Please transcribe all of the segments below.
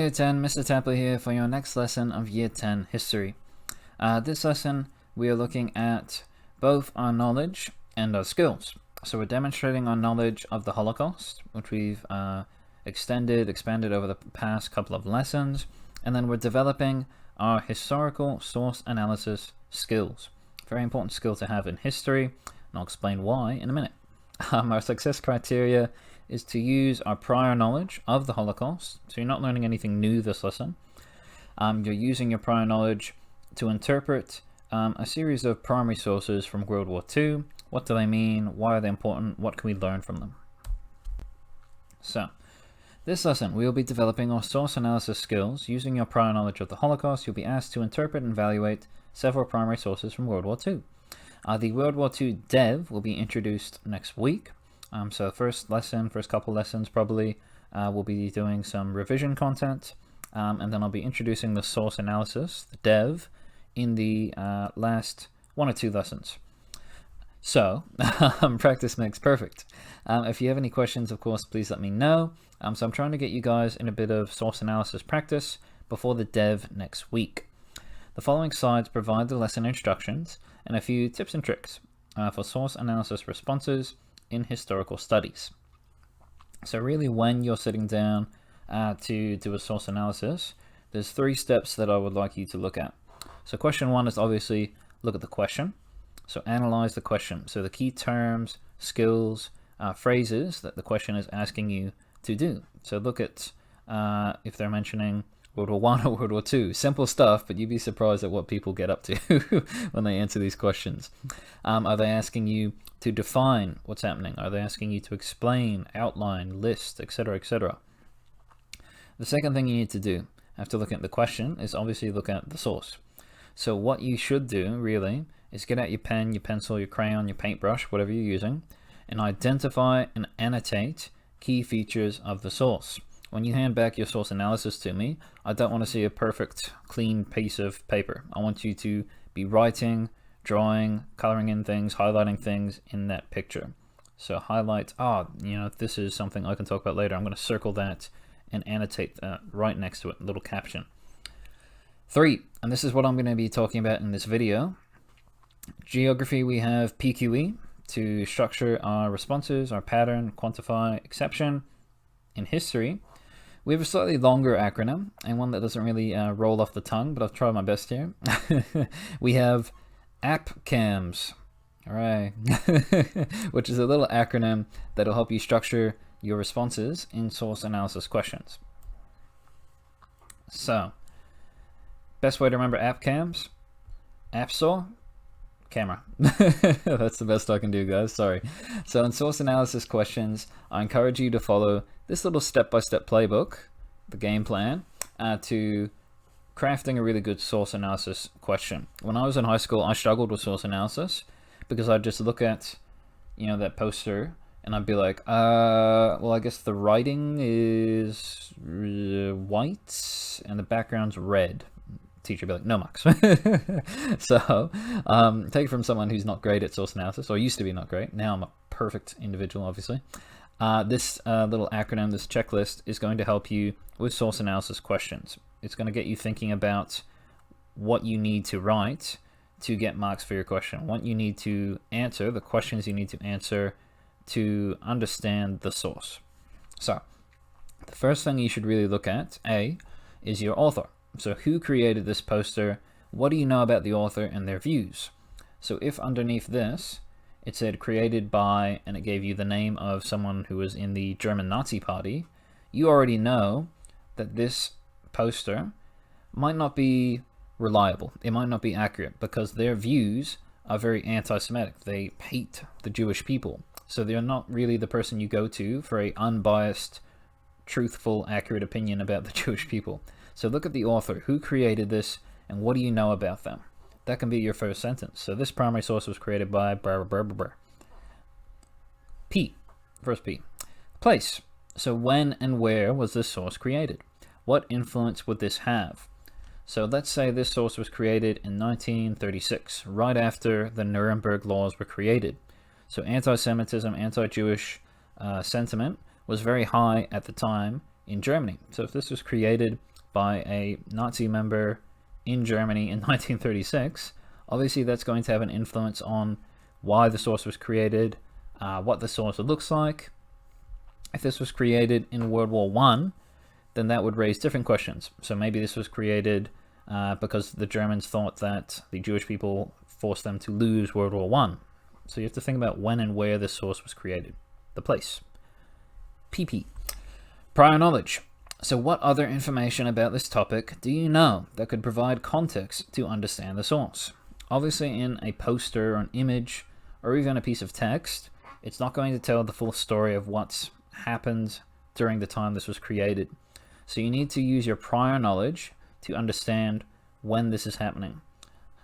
Year 10, Mr. Tapley here for your next lesson of Year 10 History. This lesson we are looking at both our knowledge and our skills. So we're demonstrating our knowledge of the Holocaust, which we've expanded over the past couple of lessons, and then we're developing our historical source analysis skills. Very important skill to have in history, and I'll explain why in a minute. Our success criteria is to use our prior knowledge of the Holocaust. So you're not learning anything new this lesson. You're using your prior knowledge to interpret a series of primary sources from World War II. What do they mean? Why are they important? What can we learn from them? So, this lesson, we will be developing our source analysis skills. Using your prior knowledge of the Holocaust, you'll be asked to interpret and evaluate several primary sources from World War II. The World War II Dev will be introduced next week. So first couple lessons probably, we'll be doing some revision content, and then I'll be introducing the source analysis, the dev, in the last 1 or 2 lessons. So, practice makes perfect. If you have any questions, of course, please let me know. So I'm trying to get you guys in a bit of source analysis practice before the dev next week. The following slides provide the lesson instructions and a few tips and tricks for source analysis responses in historical studies. So really, when you're sitting down to do a source analysis, there's 3 steps that I would like you to look at. So question 1 is obviously look at the question. So analyze the question. So the key terms, skills, phrases that the question is asking you to do. So look at if they're mentioning World War I or World War II. Simple stuff, but you'd be surprised at what people get up to when they answer these questions. Are they asking you to define what's happening? Are they asking you to explain, outline, list, etc., etc.? The second thing you need to do after looking at the question is obviously look at the source. So what you should do, really, is get out your pen, your pencil, your crayon, your paintbrush, whatever you're using, and identify and annotate key features of the source. When you hand back your source analysis to me, I don't want to see a perfect, clean piece of paper. I want you to be writing, drawing, coloring in things, highlighting things in that picture. So highlight, this is something I can talk about later. I'm going to circle that and annotate that right next to it, a little caption. 3, and this is what I'm going to be talking about in this video. Geography, we have PQE to structure our responses, our pattern, quantify, exception. In history, we have a slightly longer acronym, and one that doesn't really roll off the tongue, but I'll try my best here. We have AppCams, all right, which is a little acronym that'll help you structure your responses in source analysis questions. So, best way to remember AppCams, AppSaw, camera. That's the best I can do, guys, sorry. So in source analysis questions, I encourage you to follow this little step-by-step playbook, the game plan, to crafting a really good source analysis question. When I was in high school, I struggled with source analysis because I'd just look at, that poster and I'd be like, well, I guess the writing is white and the background's red. Teacher would be like, no marks. So take it from someone who's not great at source analysis, or used to be not great. Now I'm a perfect individual, obviously. This little acronym, this checklist, is going to help you with source analysis questions. It's going to get you thinking about what you need to write to get marks for your question, what you need to answer, the questions you need to answer to understand the source. So the first thing you should really look at, A, is your author. So who created this poster? What do you know about the author and their views? So if underneath this, it said created by, and it gave you the name of someone who was in the German Nazi Party, you already know that this poster might not be reliable. It might not be accurate because their views are very anti-Semitic. They hate the Jewish people. So they're not really the person you go to for a unbiased, truthful, accurate opinion about the Jewish people. So look at the author. Who created this, and what do you know about them? That can be your first sentence. So this primary source was created by blah, blah, blah, blah. P. First P. Place. So when and where was this source created? What influence would this have? So let's say this source was created in 1936, right after the Nuremberg laws were created. So anti-Semitism, anti-Jewish sentiment was very high at the time in Germany. So if this was created by a Nazi member in Germany in 1936, obviously that's going to have an influence on why the source was created, what the source looks like. If this was created in World War I, then that would raise different questions. So maybe this was created because the Germans thought that the Jewish people forced them to lose World War I. So you have to think about when and where this source was created, the place. PP. Prior knowledge. So what other information about this topic do you know that could provide context to understand the source? Obviously in a poster or an image or even a piece of text, it's not going to tell the full story of what's happened during the time this was created. So you need to use your prior knowledge to understand when this is happening.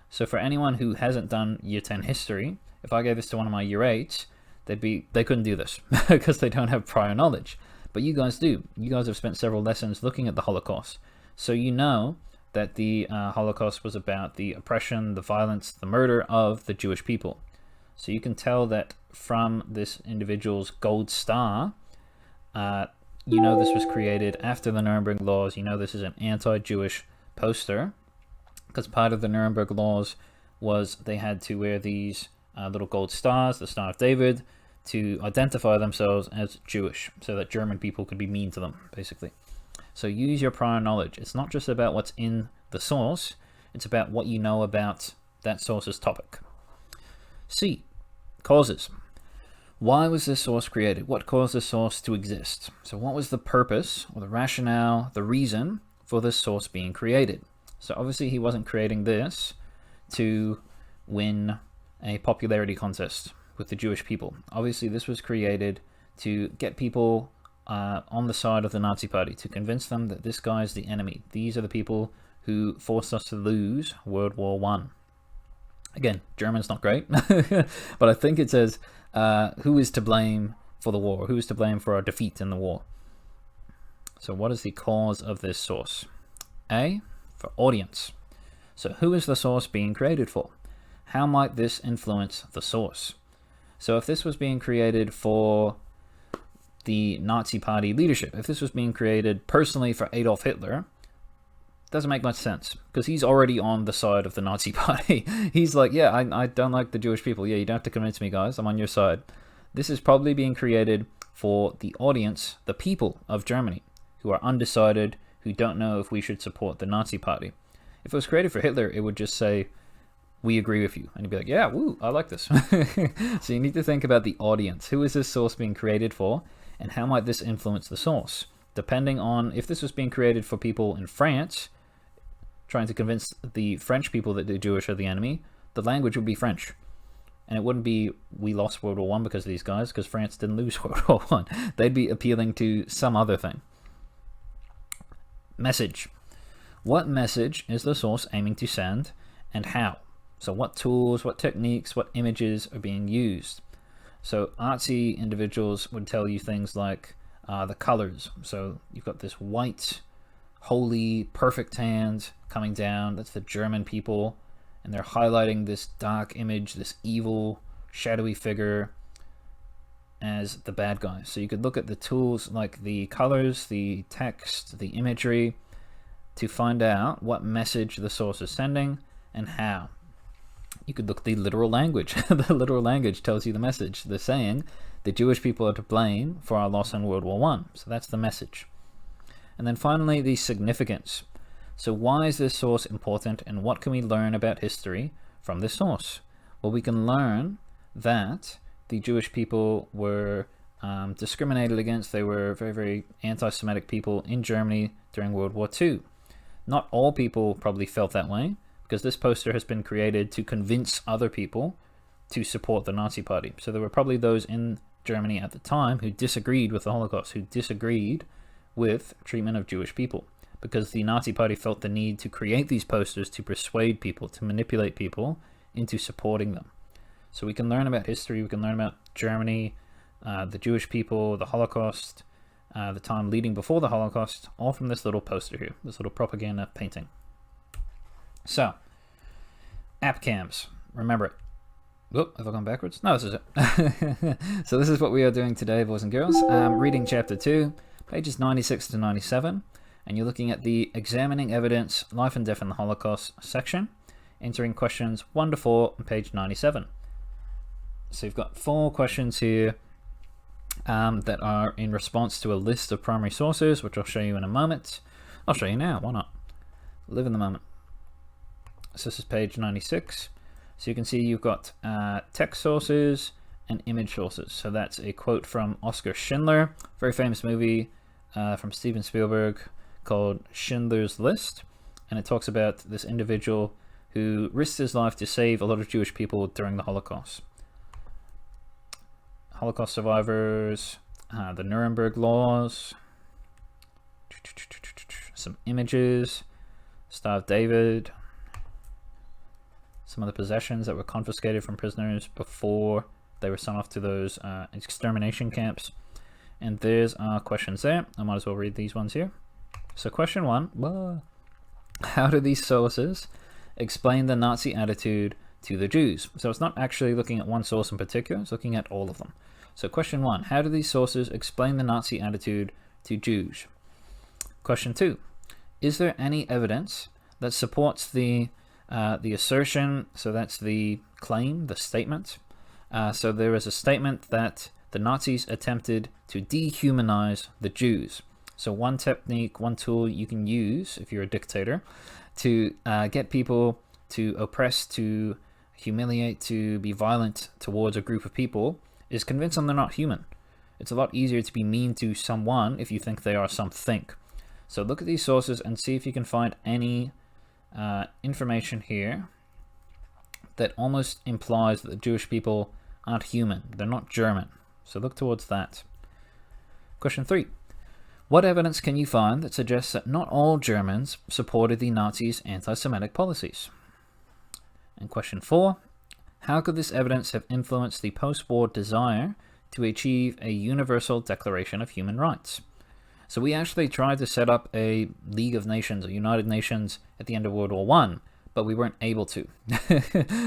So for anyone who hasn't done Year 10 history, if I gave this to one of my Year 8s, they couldn't do this because they don't have prior knowledge. But you guys do. You guys have spent several lessons looking at the Holocaust. So you know that the Holocaust was about the oppression, the violence, the murder of the Jewish people. So you can tell that from this individual's gold star, you know this was created after the Nuremberg laws. You know this is an anti-Jewish poster because part of the Nuremberg laws was they had to wear these little gold stars, the Star of David, to identify themselves as Jewish so that German people could be mean to them, basically. So use your prior knowledge. It's not just about what's in the source, it's about what you know about that source's topic. C. Causes. Why was this source created? What caused this source to exist? So what was the purpose or the rationale, the reason for this source being created? So obviously he wasn't creating this to win a popularity contest with the Jewish people. Obviously this was created to get people on the side of the Nazi party, to convince them that this guy is the enemy. These are the people who forced us to lose World War I. Again, German's not great, but I think it says who is to blame for the war? Who is to blame for our defeat in the war? So what is the cause of this source? A, for audience. So who is the source being created for? How might this influence the source? So if this was being created for the Nazi party leadership, if this was being created personally for Adolf Hitler, doesn't make much sense because he's already on the side of the Nazi party. He's like, yeah, I don't like the Jewish people. Yeah, you don't have to convince me, guys. I'm on your side. This is probably being created for the audience, the people of Germany, who are undecided, who don't know if we should support the Nazi party. If it was created for Hitler, it would just say, we agree with you. And you'd be like, yeah, woo, I like this. So you need to think about the audience. Who is this source being created for? And how might this influence the source? Depending on if this was being created for people in France, trying to convince the French people that the Jewish are the enemy, the language would be French. And it wouldn't be, we lost World War I because of these guys, because France didn't lose World War I. They'd be appealing to some other thing. Message. What message is the source aiming to send, and how? So what tools, what techniques, what images are being used? So artsy individuals would tell you things like the colors. So you've got this white, holy, perfect hand coming down. That's the German people. And they're highlighting this dark image, this evil, shadowy figure as the bad guy. So you could look at the tools like the colors, the text, the imagery to find out what message the source is sending and how. You could look at the literal language. The literal language tells you the message. They're saying the Jewish people are to blame for our loss in World War I. So that's the message. And then finally, the significance. So why is this source important, and what can we learn about history from this source? Well, we can learn that the Jewish people were discriminated against. They were very, very anti-Semitic people in Germany during World War II. Not all people probably felt that way, because this poster has been created to convince other people to support the Nazi party. So there were probably those in Germany at the time who disagreed with the Holocaust, who disagreed with treatment of Jewish people, because the Nazi party felt the need to create these posters to persuade people, to manipulate people into supporting them. So we can learn about history, we can learn about Germany, the Jewish people, the Holocaust, the time leading before the Holocaust, all from this little poster here, this little propaganda painting. So, app cams, remember it. Whoop, have I gone backwards? No, this is it. So this is what we are doing today, boys and girls. Reading chapter 2, pages 96 to 97. and you're looking at the Examining Evidence, Life and Death in the Holocaust section, entering questions 1 to 4 on page 97. So you've got 4 questions here that are in response to a list of primary sources, which I'll show you in a moment. I'll show you now, why not? Live in the moment. So this is page 96. So you can see you've got text sources and image sources. So that's a quote from Oskar Schindler, very famous movie from Steven Spielberg called Schindler's List. And it talks about this individual who risked his life to save a lot of Jewish people during the Holocaust. Holocaust survivors, the Nuremberg laws, some images, Star of David, some of the possessions that were confiscated from prisoners before they were sent off to those extermination camps. And there's our questions there. I might as well read these ones here. So question 1, how do these sources explain the Nazi attitude to the Jews? So it's not actually looking at one source in particular, it's looking at all of them. So question 1, how do these sources explain the Nazi attitude to Jews? Question 2, is there any evidence that supports the assertion? So that's the claim, the statement. So there is a statement that the Nazis attempted to dehumanize the Jews. So one technique, one tool you can use if you're a dictator to get people to oppress, to humiliate, to be violent towards a group of people is convince them they're not human. It's a lot easier to be mean to someone if you think they are something. So look at these sources and see if you can find any information here that almost implies that the Jewish people aren't human. They're not German. So look towards that. Question 3. What evidence can you find that suggests that not all Germans supported the Nazis' anti-Semitic policies? And question 4. How could this evidence have influenced the post-war desire to achieve a universal Declaration of Human Rights? So we actually tried to set up a League of Nations, a United Nations, at the end of World War I, but we weren't able to.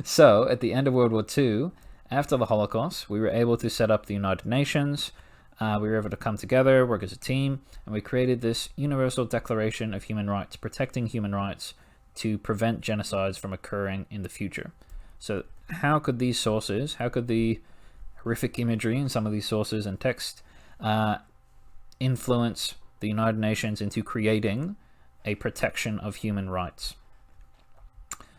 So at the end of World War II, after the Holocaust, we were able to set up the United Nations. We were able to come together, work as a team, and we created this Universal Declaration of Human Rights, protecting human rights to prevent genocides from occurring in the future. So how could these sources, how could the horrific imagery in some of these sources and text influence the United Nations into creating a protection of human rights?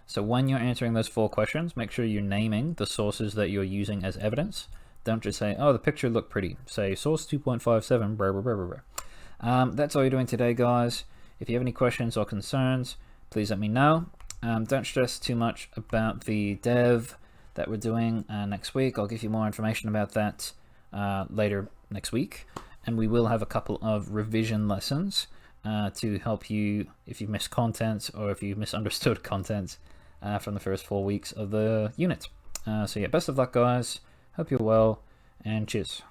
So when you're answering those 4 questions, make sure you're naming the sources that you're using as evidence. Don't just say, oh, the picture looked pretty. Say source 2.57, blah, blah, blah, blah, blah. That's all you're doing today, guys. If you have any questions or concerns, please let me know. Don't stress too much about the dev that we're doing next week. I'll give you more information about that later next week. And we will have a couple of revision lessons to help you if you've missed content or if you've misunderstood content from the first 4 weeks of the unit. So yeah, best of luck, guys. Hope you're well, and cheers.